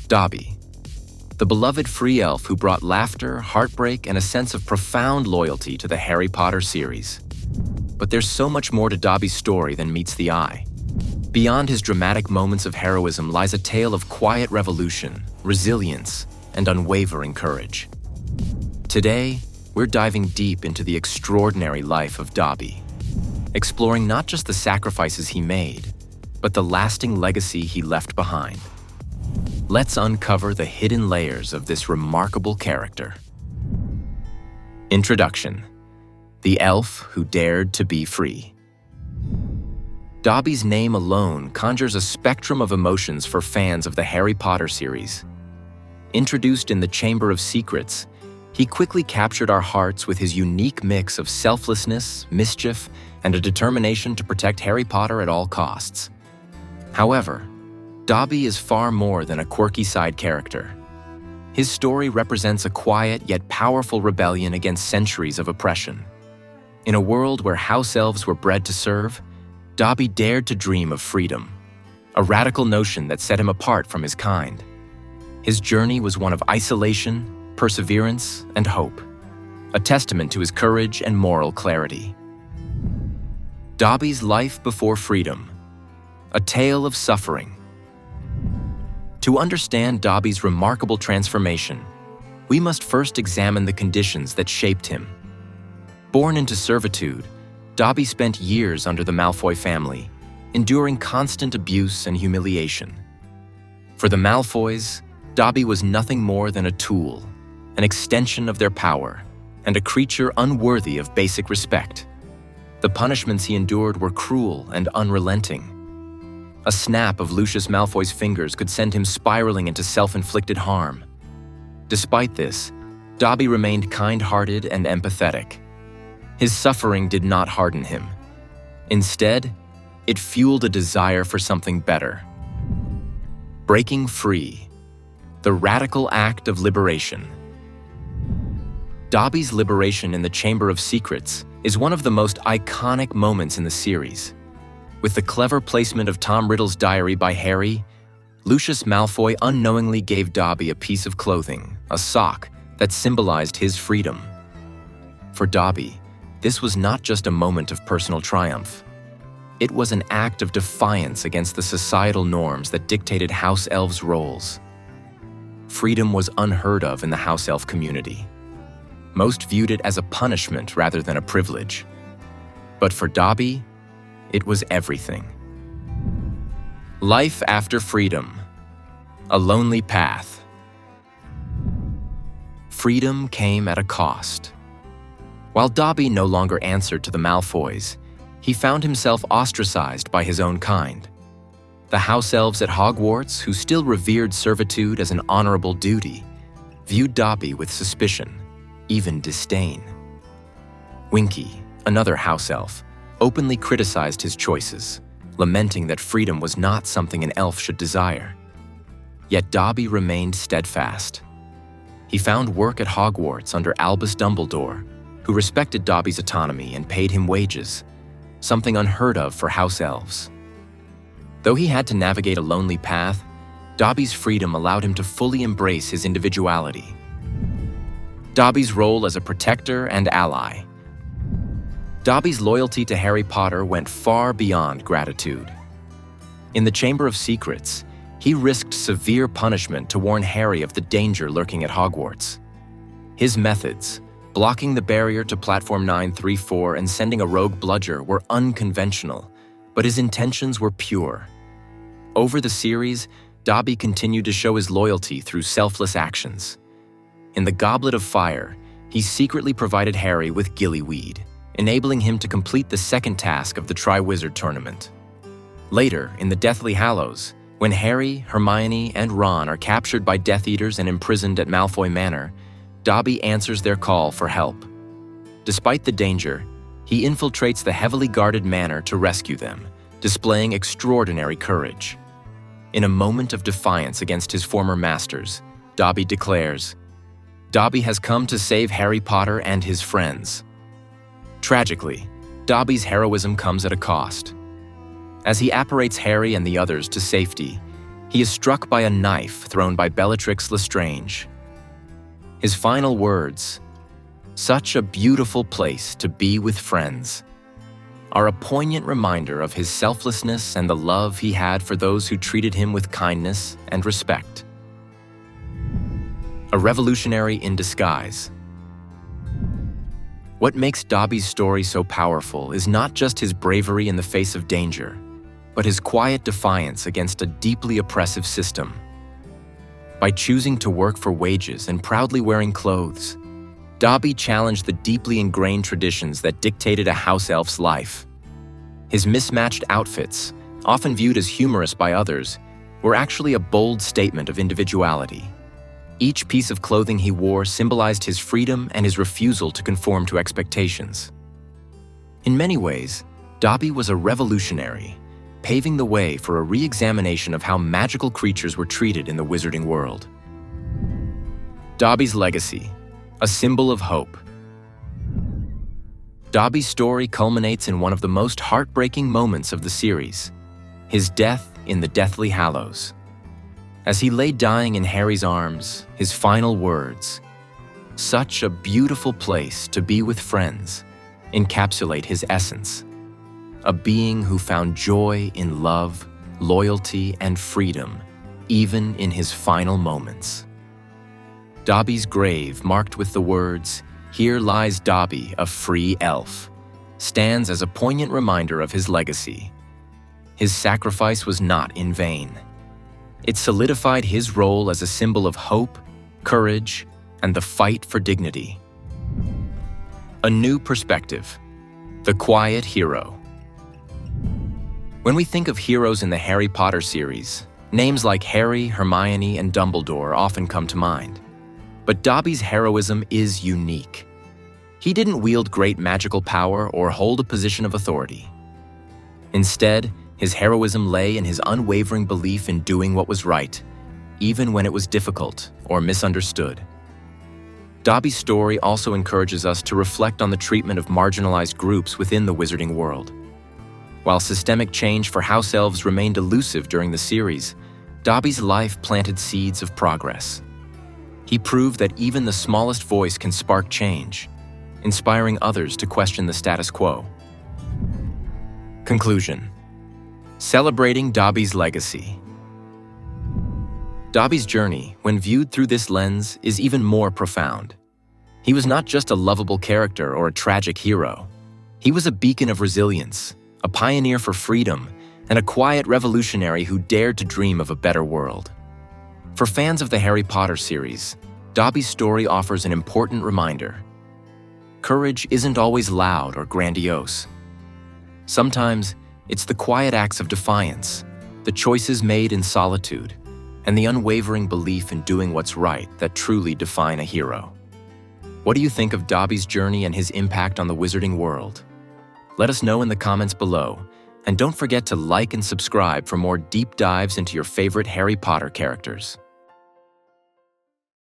Dobby, the beloved free elf who brought laughter, heartbreak, and a sense of profound loyalty to the Harry Potter series. But there's so much more to Dobby's story than meets the eye. Beyond his dramatic moments of heroism lies a tale of quiet revolution, resilience, and unwavering courage. Today, we're diving deep into the extraordinary life of Dobby, exploring not just the sacrifices he made, but the lasting legacy he left behind. Let's uncover the hidden layers of this remarkable character. Introduction: the elf who dared to be free. Dobby's name alone conjures a spectrum of emotions for fans of the Harry Potter series. Introduced in the Chamber of Secrets, he quickly captured our hearts with his unique mix of selflessness, mischief, and a determination to protect Harry Potter at all costs. However, Dobby is far more than a quirky side character. His story represents a quiet yet powerful rebellion against centuries of oppression. In a world where house elves were bred to serve, Dobby dared to dream of freedom, a radical notion that set him apart from his kind. His journey was one of isolation, perseverance, and hope, a testament to his courage and moral clarity. Dobby's life before freedom, a tale of suffering. To understand Dobby's remarkable transformation, we must first examine the conditions that shaped him. Born into servitude, Dobby spent years under the Malfoy family, enduring constant abuse and humiliation. For the Malfoys, Dobby was nothing more than a tool, an extension of their power, and a creature unworthy of basic respect. The punishments he endured were cruel and unrelenting. A snap of Lucius Malfoy's fingers could send him spiraling into self-inflicted harm. Despite this, Dobby remained kind-hearted and empathetic. His suffering did not harden him. Instead, it fueled a desire for something better. Breaking free, the radical act of liberation. Dobby's liberation in the Chamber of Secrets is one of the most iconic moments in the series. With the clever placement of Tom Riddle's diary by Harry, Lucius Malfoy unknowingly gave Dobby a piece of clothing, a sock, that symbolized his freedom. For Dobby, this was not just a moment of personal triumph. It was an act of defiance against the societal norms that dictated house elves' roles. Freedom was unheard of in the house elf community. Most viewed it as a punishment rather than a privilege. But for Dobby, it was everything. Life after freedom, a lonely path. Freedom came at a cost. While Dobby no longer answered to the Malfoys, he found himself ostracized by his own kind. The house elves at Hogwarts, who still revered servitude as an honorable duty, viewed Dobby with suspicion, even disdain. Winky, another house elf, openly criticized his choices, lamenting that freedom was not something an elf should desire. Yet Dobby remained steadfast. He found work at Hogwarts under Albus Dumbledore, who respected Dobby's autonomy and paid him wages, something unheard of for house elves. Though he had to navigate a lonely path, Dobby's freedom allowed him to fully embrace his individuality. Dobby's role as a protector and ally. Dobby's loyalty to Harry Potter went far beyond gratitude. In the Chamber of Secrets, he risked severe punishment to warn Harry of the danger lurking at Hogwarts. His methods, blocking the barrier to Platform 934 and sending a rogue bludger, were unconventional, but his intentions were pure. Over the series, Dobby continued to show his loyalty through selfless actions. In the Goblet of Fire, he secretly provided Harry with gillyweed, enabling him to complete the second task of the Triwizard Tournament. Later, in the Deathly Hallows, when Harry, Hermione, and Ron are captured by Death Eaters and imprisoned at Malfoy Manor, Dobby answers their call for help. Despite the danger, he infiltrates the heavily guarded manor to rescue them, displaying extraordinary courage. In a moment of defiance against his former masters, Dobby declares, "Dobby has come to save Harry Potter and his friends." Tragically, Dobby's heroism comes at a cost. As he apparates Harry and the others to safety, he is struck by a knife thrown by Bellatrix Lestrange. His final words, "Such a beautiful place to be with friends," are a poignant reminder of his selflessness and the love he had for those who treated him with kindness and respect. A revolutionary in disguise. What makes Dobby's story so powerful is not just his bravery in the face of danger, but his quiet defiance against a deeply oppressive system. By choosing to work for wages and proudly wearing clothes, Dobby challenged the deeply ingrained traditions that dictated a house elf's life. His mismatched outfits, often viewed as humorous by others, were actually a bold statement of individuality. Each piece of clothing he wore symbolized his freedom and his refusal to conform to expectations. In many ways, Dobby was a revolutionary, paving the way for a re-examination of how magical creatures were treated in the wizarding world. Dobby's legacy, a symbol of hope. Dobby's story culminates in one of the most heartbreaking moments of the series, his death in the Deathly Hallows. As he lay dying in Harry's arms, his final words, "Such a beautiful place to be with friends," encapsulate his essence. A being who found joy in love, loyalty, and freedom, even in his final moments. Dobby's grave, marked with the words, "Here lies Dobby, a free elf," stands as a poignant reminder of his legacy. His sacrifice was not in vain. It solidified his role as a symbol of hope, courage, and the fight for dignity. A new perspective, the quiet hero. When we think of heroes in the Harry Potter series, names like Harry, Hermione, and Dumbledore often come to mind. But Dobby's heroism is unique. He didn't wield great magical power or hold a position of authority. Instead, his heroism lay in his unwavering belief in doing what was right, even when it was difficult or misunderstood. Dobby's story also encourages us to reflect on the treatment of marginalized groups within the wizarding world. While systemic change for house elves remained elusive during the series, Dobby's life planted seeds of progress. He proved that even the smallest voice can spark change, inspiring others to question the status quo. Conclusion. Celebrating Dobby's legacy. Dobby's journey, when viewed through this lens, is even more profound. He was not just a lovable character or a tragic hero. He was a beacon of resilience, a pioneer for freedom, and a quiet revolutionary who dared to dream of a better world. For fans of the Harry Potter series, Dobby's story offers an important reminder. Courage isn't always loud or grandiose. Sometimes, it's the quiet acts of defiance, the choices made in solitude, and the unwavering belief in doing what's right that truly define a hero. What do you think of Dobby's journey and his impact on the wizarding world? Let us know in the comments below, and don't forget to like and subscribe for more deep dives into your favorite Harry Potter characters.